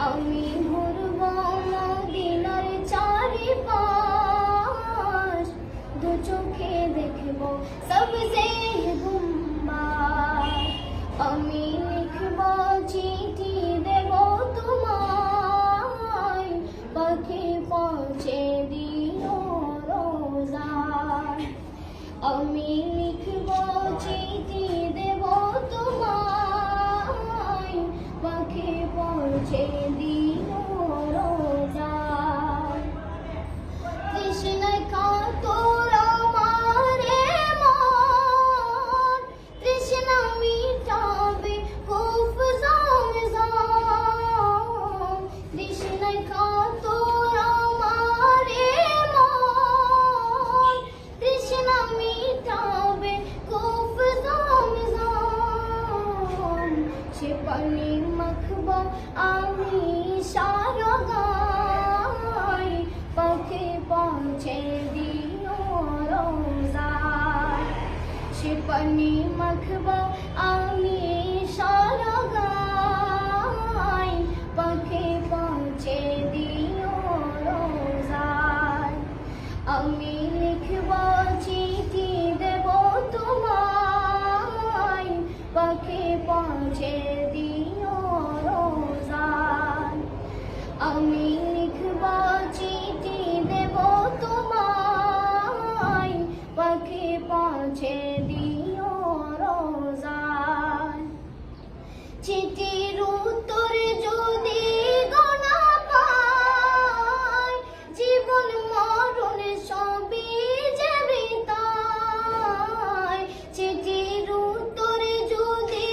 আমি ঘুরব মদিনার চারিপাশ, দু চোখে দেখব সবজে গুম্বাদ। আমি লিখব চিঠি দেব তোমায়, পাখি পৌঁছে দিও রোজায়। আমি লিখব চিঠি দেব তোমায়, পাখি পৌঁছে দিও রোজায়। তৃষ্ণায় কাতর আমারে মন, তৃষ্ণা মিটাবে খুব জমজম। তৃষ্ণায় কাতর আমারে মন, তৃষ্ণা মিটাবে খুব জমজম। সে পানি মাখব আমি সারা গায়, পাখি পৌঁছে দিও রোজায়। সে পানি মাখব আমি সারা গায়, পাখি পৌঁছে দিও রোজায়। আমি লিখব চিঠি দেব তোমায়, পাখি পৌঁছে দিও রোজায়। আমি লিখব চিঠি দেব তোমায়, পাখি পৌঁছে দিও রোজায়। চিঠির উত্তরে যদি গোনা পাই, জীবন মরণ সবই যে বৃথায়। চিঠির উত্তরে যদি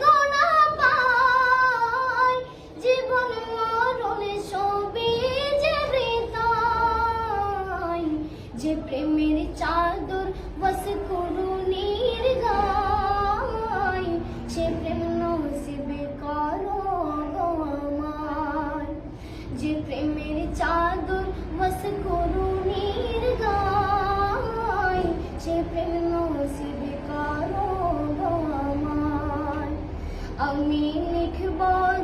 গোনা পাই, জীবন মরণ সবই যে বৃথায়। যে প্রেমের চাদর বস করুণীর গায়, সে প্রেম নসিব করো গো আমায়। যে প্রেমের চাদর বস করুণীর গায়, সে প্রেম নসিব করো গো আমায়। আমি লিখব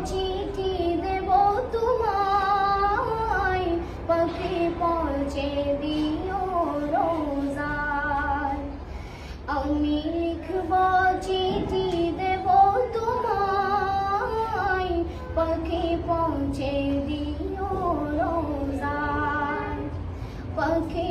চিঠি দেব তোমায়, পাখি পৌঁছে দিও রোজায়। আমি লিখব চিঠি দেব তোমায়, পাখি পৌঁছে দিও রোজায়। পাখি